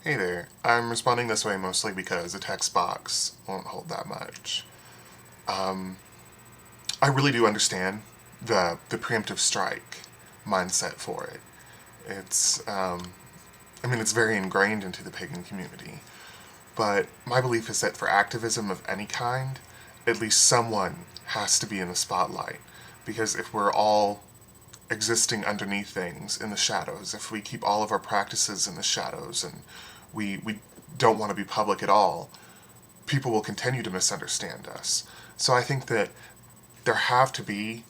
Hey there. I'm responding this way mostly because a text box won't hold that much. I really do understand the preemptive strike mindset for it. It's very ingrained into the pagan community. But my belief is that for activism of any kind, at least someone has to be in the spotlight. Because if we're all existing underneath things in the shadows, if we keep all of our practices in the shadows and we don't want to be public at all, people will continue to misunderstand us. So I think that there have to be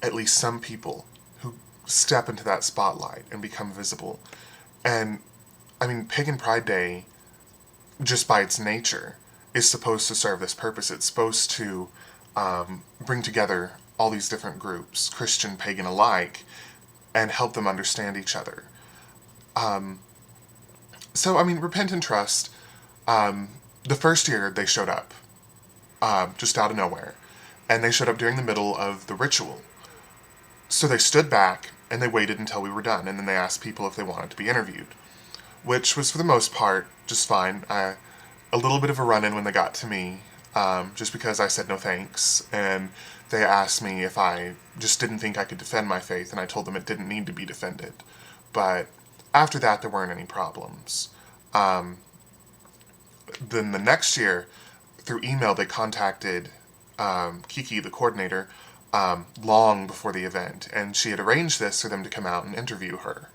at least some people who step into that spotlight and become visible. And Pagan Pride Day, just by its nature, is supposed to serve this purpose. It's supposed to bring together all these different groups, Christian, pagan alike, and help them understand each other. Repent and Trust, the first year they showed up, just out of nowhere, and they showed up during the middle of the ritual. So they stood back and they waited until we were done, and then they asked people if they wanted to be interviewed, which was for the most part just fine. A little bit of a run-in when they got to me, just because I said no thanks, and they asked me if I just didn't think I could defend my faith, and I told them it didn't need to be defended. But after that, there weren't any problems. Then the next year, through email, they contacted Kiki, the coordinator, long before the event, and she had arranged this for them to come out and interview her.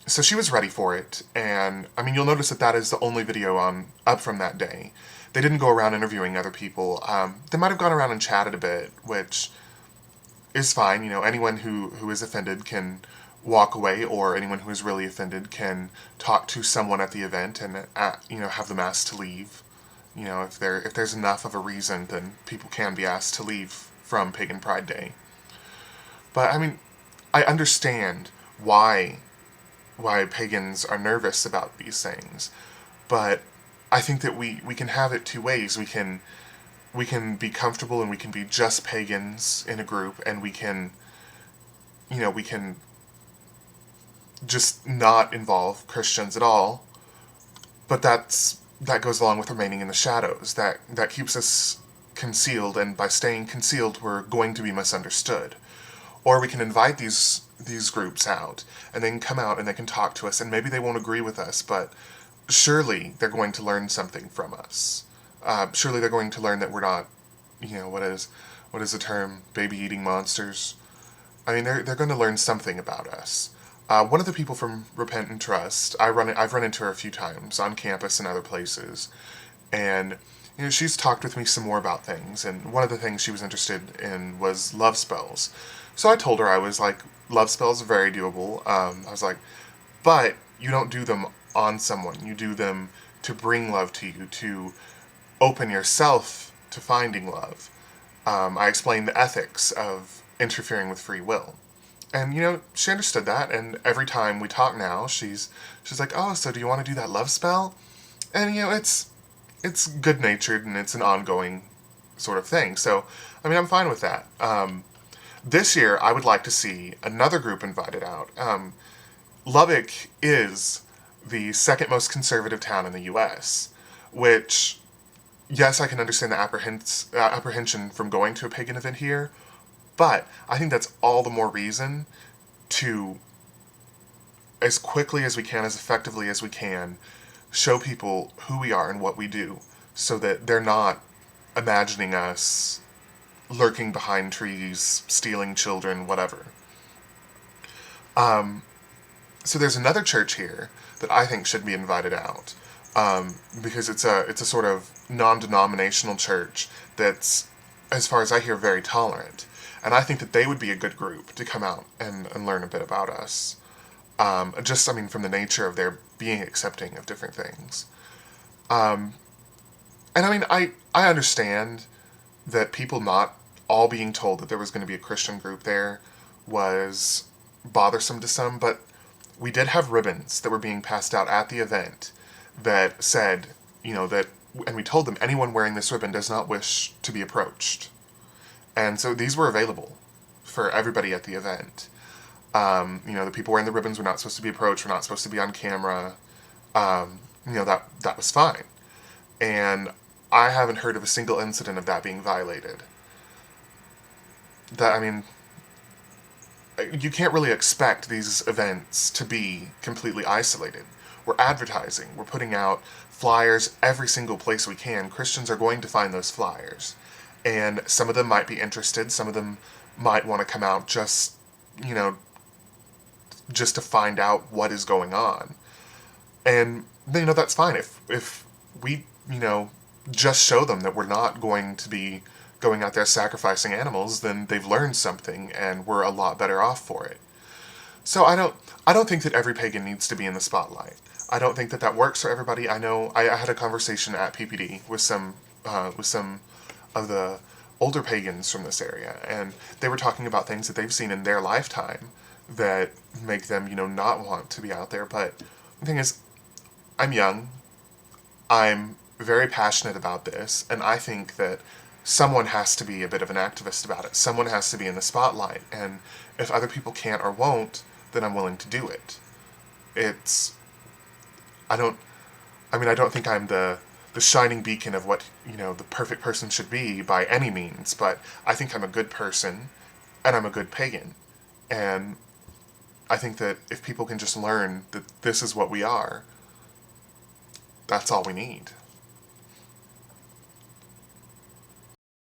So she was ready for it, and you'll notice that is the only video up from that day. They didn't go around interviewing other people. They might have gone around and chatted a bit, which is fine. Anyone who is offended can walk away, or anyone who is really offended can talk to someone at the event and have them asked to leave. If there's enough of a reason, then people can be asked to leave from Pagan Pride Day. But I understand why pagans are nervous about these things, but I think that we can have it two ways. We can be comfortable and we can be just pagans in a group, and we can just not involve Christians at all. But that goes along with remaining in the shadows. That keeps us concealed, and by staying concealed, we're going to be misunderstood. Or we can invite these groups out, and they can come out and they can talk to us, and maybe they won't agree with us, but surely they're going to learn something from us. Surely they're going to learn that we're not, what is the term, baby-eating monsters? They're going to learn something about us. One of the people from Repent and Trust, I've run into her a few times on campus and other places, and she's talked with me some more about things, and one of the things she was interested in was love spells. So I told her, I was like, love spells are very doable. I was like, but you don't do them on someone. You do them to bring love to you, to open yourself to finding love. I explained the ethics of interfering with free will. And, she understood that, and every time we talk now, she's like, oh, so do you want to do that love spell? And, it's good-natured, and it's an ongoing sort of thing. So, I'm fine with that. This year, I would like to see another group invited out. Lubbock is the second most conservative town in the U.S., which, yes, I can understand the apprehension from going to a pagan event here, but I think that's all the more reason to, as quickly as we can, as effectively as we can, show people who we are and what we do, so that they're not imagining us lurking behind trees, stealing children, whatever. So there's another church here that I think should be invited out, because it's a sort of non-denominational church that's, as far as I hear, very tolerant. And I think that they would be a good group to come out and learn a bit about us. From the nature of their being accepting of different things. I understand that people not all being told that there was going to be a Christian group there was bothersome to some, but we did have ribbons that were being passed out at the event that said, and we told them anyone wearing this ribbon does not wish to be approached. And so these were available for everybody at the event. The people wearing the ribbons were not supposed to be approached, were not supposed to be on camera. that was fine. And I haven't heard of a single incident of that being violated. That, I mean, you can't really expect these events to be completely isolated. We're advertising, we're putting out flyers every single place we can. Christians are going to find those flyers. And some of them might be interested, some of them might want to come out you know, just to find out what is going on. And, that's fine. If we, just show them that we're not going to be going out there sacrificing animals, then they've learned something and we're a lot better off for it. So I don't think that every pagan needs to be in the spotlight. I don't think that that works for everybody. I know I had a conversation at PPD with some of the older pagans from this area, and they were talking about things that they've seen in their lifetime that make them, not want to be out there. But the thing is, I'm young. I'm very passionate about this, and I think that someone has to be a bit of an activist about it. Someone has to be in the spotlight, and if other people can't or won't, then I'm willing to do it. It's I don't think I'm the shining beacon of what, the perfect person should be by any means, but I think I'm a good person and I'm a good pagan. And I think that if people can just learn that this is what we are, that's all we need.